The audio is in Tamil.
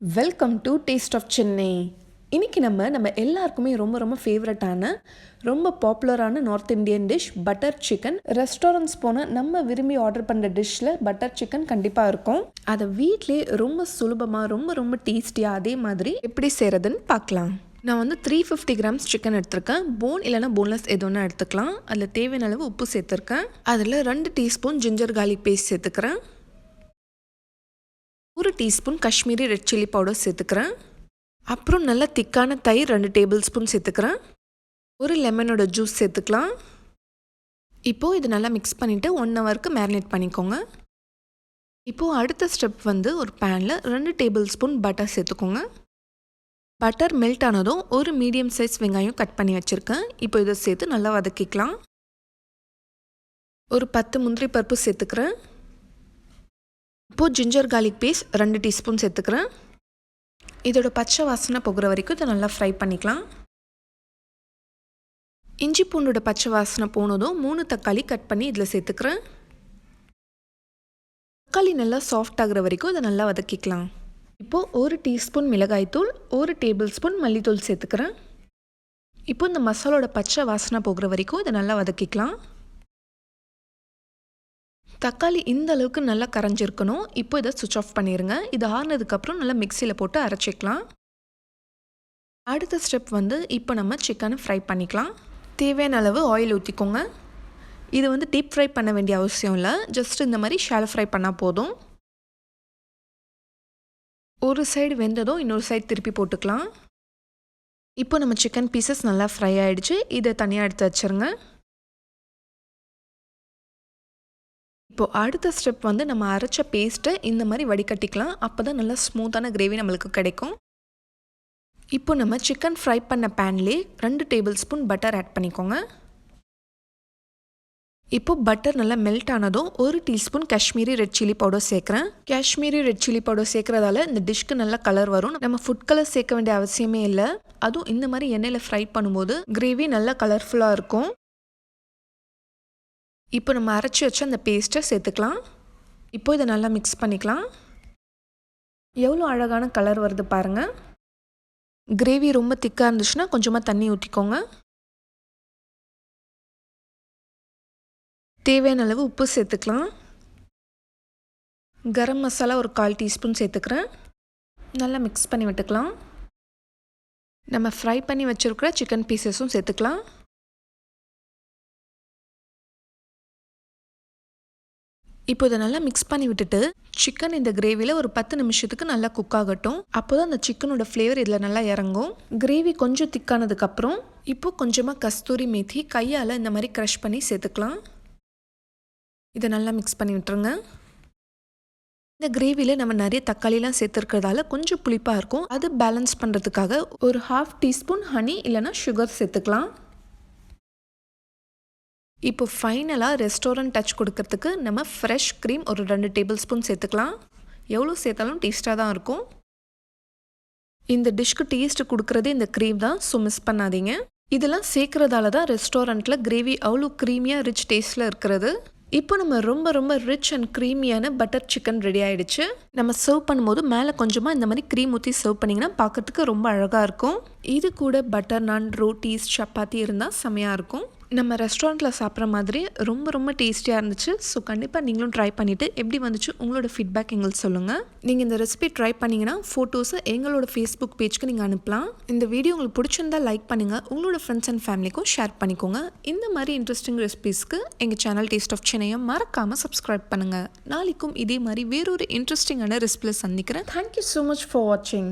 Welcome to taste of Chennai. இன்றைக்கி நம்ம எல்லாருக்குமே ரொம்ப ஃபேவரட்டான ரொம்ப பாப்புலரான north Indian dish butter chicken. Restaurants போனால் நம்ம விரும்பி ஆர்டர் பண்ணுற டிஷ்ஷில் பட்டர் சிக்கன் கண்டிப்பாக இருக்கும். அதை வீட்டிலே ரொம்ப சுலபமாக ரொம்ப டேஸ்டியாக அதே மாதிரி எப்படி செய்கிறதுன்னு பார்க்கலாம். நான் 350 கிராம்ஸ் சிக்கன் எடுத்திருக்கேன். போன் இல்லைனா போன்லெஸ் எது ஒன்றா எடுத்துக்கலாம். அதில் தேவையான அளவு உப்பு சேர்த்துருக்கேன். அதில் 2 டீஸ்பூன் ஜிஞ்சர் கார்லிக் பேஸ்ட் சேர்த்துக்கிறேன். 1 teaspoon Kashmiri red chilli powder சேர்த்துக்கிறேன். அப்புறம் நல்லா திக்கான தயிர் 2 டேபிள் ஸ்பூன் சேர்த்துக்கிறேன். 1 லெமனோட ஜூஸ் சேர்த்துக்கலாம். இப்போது இது நல்லா மிக்ஸ் பண்ணிவிட்டு 1 ஹவருக்கு மேரினேட் பண்ணிக்கோங்க. இப்போது அடுத்த ஸ்டெப் ஒரு பேனில் 2 டேபிள் ஸ்பூன் பட்டர் சேர்த்துக்கோங்க. பட்டர் மெல்ட் ஆனதும் 1 மீடியம் சைஸ் வெங்காயம் கட் பண்ணி வச்சுருக்கேன். இப்போ இதை சேர்த்து நல்லா வதக்கிக்கலாம். ஒரு 10 முந்திரி பருப்பு சேர்த்துக்கிறேன். இப்போது ஜிஞ்சர் கார்லிக் பேஸ்ட் 2 டீஸ்பூன் சேர்த்துக்கிறேன். இதோட பச்சை வாசனை போகிற வரைக்கும் இதை நல்லா ஃப்ரை பண்ணிக்கலாம். இஞ்சி பூண்டோட பச்சை வாசனை போனதும் 3 தக்காளி கட் பண்ணி இதில் சேர்த்துக்கிறேன். தக்காளி நல்லா சாஃப்ட் ஆகிற வரைக்கும் இதை நல்லா வதக்கிக்கலாம். இப்போது 1 டீஸ்பூன் மிளகாய்த்தூள், 1 டேபிள் ஸ்பூன் மல்லித்தூள் சேர்த்துக்கிறேன். இப்போது இந்த மசாலோட பச்சை வாசனை போகிற வரைக்கும் இதை நல்லா வதக்கிக்கலாம். தக்காளி இந்த அளவுக்கு நல்லா கரைஞ்சிருக்கணும். இப்போ இதை சுவிட்ச் ஆஃப் பண்ணிடுங்க. இது ஆறுனதுக்கப்புறம் நல்லா மிக்சியில் போட்டு அரைச்சிக்கலாம். அடுத்த ஸ்டெப் இப்போ நம்ம சிக்கனை ஃப்ரை பண்ணிக்கலாம். தேவையான அளவு ஆயில் ஊற்றிக்கோங்க. இது டீப் ஃப்ரை பண்ண வேண்டிய அவசியம் இல்லை. ஜஸ்ட் இந்த மாதிரி ஷாலோ ஃப்ரை பண்ணால் போதும். ஒரு சைடு வெந்ததும் இன்னொரு சைடு திருப்பி போட்டுக்கலாம். இப்போ நம்ம சிக்கன் பீசஸ் நல்லா ஃப்ரை ஆகிடுச்சு. இதை தனியாக எடுத்து வச்சுருங்க. இப்போது அடுத்த ஸ்டெப் நம்ம அரைச்ச பேஸ்ட்டை இந்த மாதிரி வடிகட்டிக்கலாம். அப்போ தான் நல்லா ஸ்மூத்தான கிரேவி நம்மளுக்கு கிடைக்கும். இப்போ நம்ம சிக்கன் ஃப்ரை பண்ண பேன்லேயே 2 டேபிள் ஸ்பூன் பட்டர் ஆட் பண்ணிக்கோங்க. இப்போது பட்டர் நல்லா மெல்ட் ஆனதும் 1 teaspoon Kashmiri red chilli powder சேர்க்குறேன். காஷ்மீரி ரெட் சில்லி பவுடர் சேர்க்குறதால இந்த டிஷ்க்கு நல்ல கலர் வரும். நம்ம ஃபுட் கலர் சேர்க்க வேண்டிய அவசியமே இல்லை. அதுவும் இந்த மாதிரி எண்ணெயில் ஃப்ரை பண்ணும்போது கிரேவி நல்லா கலர்ஃபுல்லாக இருக்கும். இப்போ நம்ம அரைச்சி வச்சு அந்த பேஸ்ட்டை சேர்த்துக்கலாம். இப்போ இதை நல்லா மிக்ஸ் பண்ணிக்கலாம். எவ்வளோ அழகான கலர் வருது பாருங்கள். கிரேவி ரொம்ப திக்காக இருந்துச்சுன்னா கொஞ்சமாக தண்ணி ஊற்றிக்கோங்க. தேவையான அளவு உப்பு சேர்த்துக்கலாம். கரம் மசாலா ஒரு 1/4 டீஸ்பூன் சேர்த்துக்கிறேன். நல்லா மிக்ஸ் பண்ணி விட்டுக்கலாம். நம்ம ஃப்ரை பண்ணி வச்சுருக்கிற சிக்கன் பீசஸும் சேர்த்துக்கலாம். இப்போ இதை நல்லா மிக்ஸ் பண்ணி விட்டுட்டு சிக்கன் இந்த கிரேவியில் ஒரு 10 நிமிஷத்துக்கு நல்லா குக் ஆகட்டும். அப்போ தான் அந்த சிக்கனோட ஃப்ளேவர் இதில் நல்லா இறங்கும். கிரேவி கொஞ்சம் திக்கானதுக்கப்புறம் இப்போது கொஞ்சமாக கஸ்தூரி மேத்தி கையால் இந்த மாதிரி க்ரஷ் பண்ணி சேர்த்துக்கலாம். இதை நல்லா மிக்ஸ் பண்ணி விட்டுருங்க. இந்த கிரேவியில் நம்ம நிறைய தக்காளிலாம் சேர்த்துருக்கிறதால கொஞ்சம் புளிப்பாக இருக்கும். அது பேலன்ஸ் பண்ணுறதுக்காக ஒரு 1/2 டீஸ்பூன் ஹனி இல்லைனா சுகர் சேர்த்துக்கலாம். இப்போ ஃபைனலாக ரெஸ்டாரண்ட் டச் கொடுக்கறதுக்கு நம்ம ஃப்ரெஷ் க்ரீம் ஒரு 2 டேபிள் ஸ்பூன் சேர்த்துக்கலாம். எவ்வளோ சேர்த்தாலும் டேஸ்ட்டாக தான் இருக்கும். இந்த டிஷ்க்கு டேஸ்ட் கொடுக்குறதே இந்த க்ரீம் தான், ஸோ மிஸ் பண்ணாதீங்க. இதெல்லாம் சேர்க்குறதால தான் ரெஸ்டாரண்ட்டில் கிரேவி அவ்வளோ க்ரீமியாக ரிச் டேஸ்ட்டில் இருக்கிறது. இப்போ நம்ம ரொம்ப ரிச் அண்ட் க்ரீமியான பட்டர் சிக்கன் ரெடி ஆகிடுச்சு. நம்ம சர்வ் பண்ணும்போது மேலே கொஞ்சமாக இந்த மாதிரி க்ரீம் ஊற்றி சர்வ் பண்ணிங்கன்னா பார்க்கறதுக்கு ரொம்ப அழகாக இருக்கும். இது கூட பட்டர் நான், ரோட்டீஸ், சப்பாத்தி இருந்தால் செமையாக இருக்கும். நம்ம ரெஸ்டாரண்ட்டில் சாப்பிட்ற மாதிரி ரொம்ப டேஸ்டியாக இருந்துச்சு. ஸோ கண்டிப்பாக நீங்களும் ட்ரை பண்ணிவிட்டு எப்படி வந்துச்சு உங்களோட ஃபீட்பேக் எங்களுக்கு சொல்லுங்கள். நீங்கள் இந்த ரெசிபி ட்ரை பண்ணிங்கன்னா ஃபோட்டோஸை எங்களோட ஃபேஸ்புக் பேஜ்க்கு நீங்கள் அனுப்பலாம். இந்த வீடியோ உங்களுக்கு பிடிச்சிருந்தா லைக் பண்ணுங்கள். உங்களோட ஃப்ரெண்ட்ஸ் அண்ட் ஃபேமிலிக்கும் ஷேர் பண்ணிக்கோங்க. இந்த மாதிரி இன்ட்ரெஸ்டிங் ரெசிபீஸ்க்கு எங்கள் சேனல் டேஸ்ட் ஆஃப் சென்னையை மறக்காமல் சப்ஸ்கிரைப் பண்ணுங்கள். நாளைக்கும் இதே மாதிரி வேறொரு இன்ட்ரெஸ்டிங்கான ரெசிபியில் சந்திக்கிறேன். தேங்க்யூ ஸோ மச் ஃபார் வாட்சிங்.